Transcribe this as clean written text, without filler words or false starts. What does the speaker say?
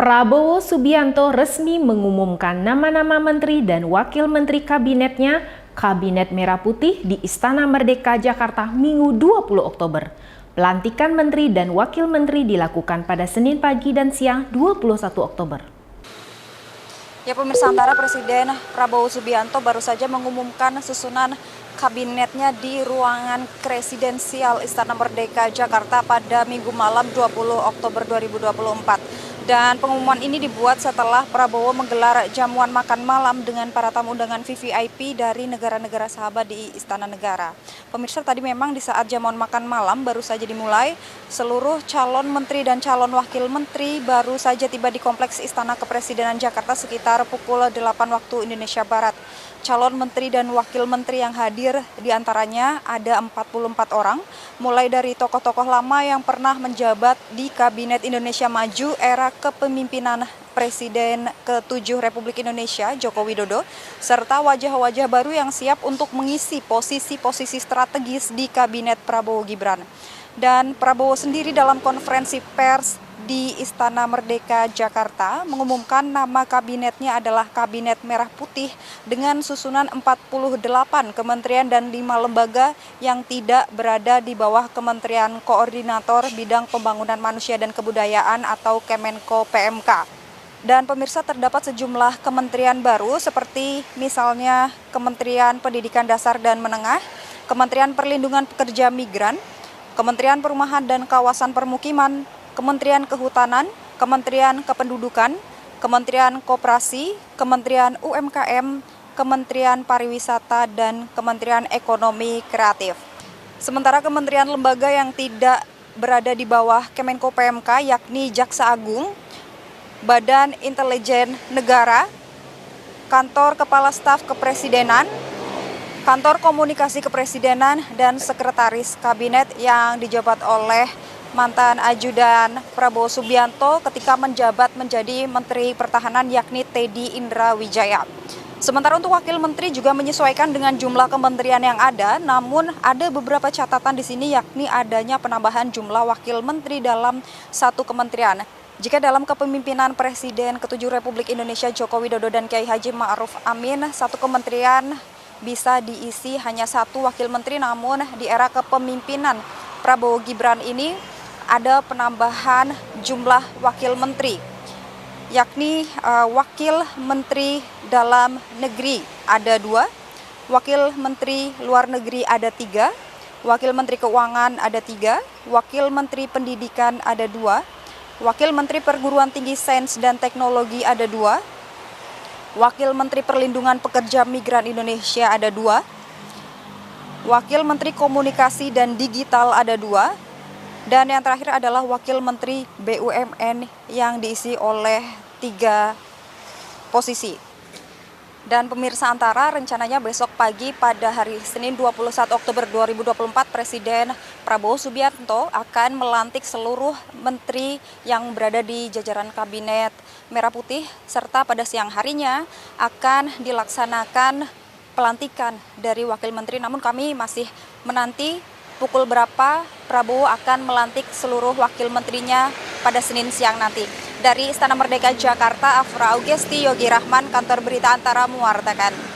Prabowo Subianto resmi mengumumkan nama-nama menteri dan wakil menteri kabinetnya Kabinet Merah Putih di Istana Merdeka Jakarta Minggu 20 Oktober. Pelantikan menteri dan wakil menteri dilakukan pada Senin pagi dan siang 21 Oktober. Ya pemirsa, antara Presiden Prabowo Subianto baru saja mengumumkan susunan kabinetnya di ruangan presidensial Istana Merdeka Jakarta pada Minggu malam 20 Oktober 2024. Dan pengumuman ini dibuat setelah Prabowo menggelar jamuan makan malam dengan para tamu undangan VVIP dari negara-negara sahabat di Istana Negara. Pemirsa, tadi memang di saat jamuan makan malam baru saja dimulai, seluruh calon menteri dan calon wakil menteri baru saja tiba di Kompleks Istana Kepresidenan Jakarta sekitar pukul 8 waktu Indonesia Barat. Calon menteri dan wakil menteri yang hadir diantaranya ada 44 orang, mulai dari tokoh-tokoh lama yang pernah menjabat di Kabinet Indonesia Maju era kepemimpinan Presiden ke-7 Republik Indonesia, Joko Widodo, serta wajah-wajah baru yang siap untuk mengisi posisi-posisi strategis di Kabinet Prabowo Gibran. Dan Prabowo sendiri dalam konferensi pers di Istana Merdeka Jakarta mengumumkan nama kabinetnya adalah Kabinet Merah Putih dengan susunan 48 kementerian dan 5 lembaga yang tidak berada di bawah Kementerian Koordinator Bidang Pembangunan Manusia dan Kebudayaan atau Kemenko PMK. Dan pemirsa, terdapat sejumlah kementerian baru seperti misalnya Kementerian Pendidikan Dasar dan Menengah, Kementerian Perlindungan Pekerja Migran, Kementerian Perumahan dan Kawasan Permukiman, Kementerian Kehutanan, Kementerian Kependudukan, Kementerian Koperasi, Kementerian UMKM, Kementerian Pariwisata, dan Kementerian Ekonomi Kreatif. Sementara kementerian lembaga yang tidak berada di bawah Kemenko PMK yakni Jaksa Agung, Badan Intelijen Negara, Kantor Kepala Staf Kepresidenan, Kantor Komunikasi Kepresidenan, dan Sekretaris Kabinet yang dijabat oleh mantan ajudan Prabowo Subianto ketika menjabat menjadi Menteri Pertahanan yakni Teddy Indra Wijaya. Sementara untuk wakil menteri juga menyesuaikan dengan jumlah kementerian yang ada, namun ada beberapa catatan di sini yakni adanya penambahan jumlah wakil menteri dalam satu kementerian. Jika dalam kepemimpinan Presiden ke-7 Republik Indonesia Joko Widodo dan Kiai Haji Ma'ruf Amin, satu kementerian bisa diisi hanya satu wakil menteri, namun di era kepemimpinan Prabowo Gibran ini ada penambahan jumlah wakil menteri, yakni wakil menteri dalam negeri ada 2, wakil menteri luar negeri ada 3, wakil menteri keuangan ada 3, wakil menteri pendidikan ada 2, wakil menteri perguruan tinggi sains dan teknologi ada 2, wakil menteri perlindungan pekerja migran Indonesia ada 2, wakil menteri komunikasi dan digital ada 2, dan yang terakhir adalah Wakil Menteri BUMN yang diisi oleh 3 posisi. Dan pemirsa, antara rencananya besok pagi pada hari Senin 21 Oktober 2024, Presiden Prabowo Subianto akan melantik seluruh menteri yang berada di jajaran Kabinet Merah Putih, serta pada siang harinya akan dilaksanakan pelantikan dari wakil menteri. Namun kami masih menanti pukul berapa Prabowo akan melantik seluruh wakil menterinya pada Senin siang nanti. Dari Istana Merdeka Jakarta, Afra Augesti Yogi Rahman, Kantor Berita Antara mewartakan.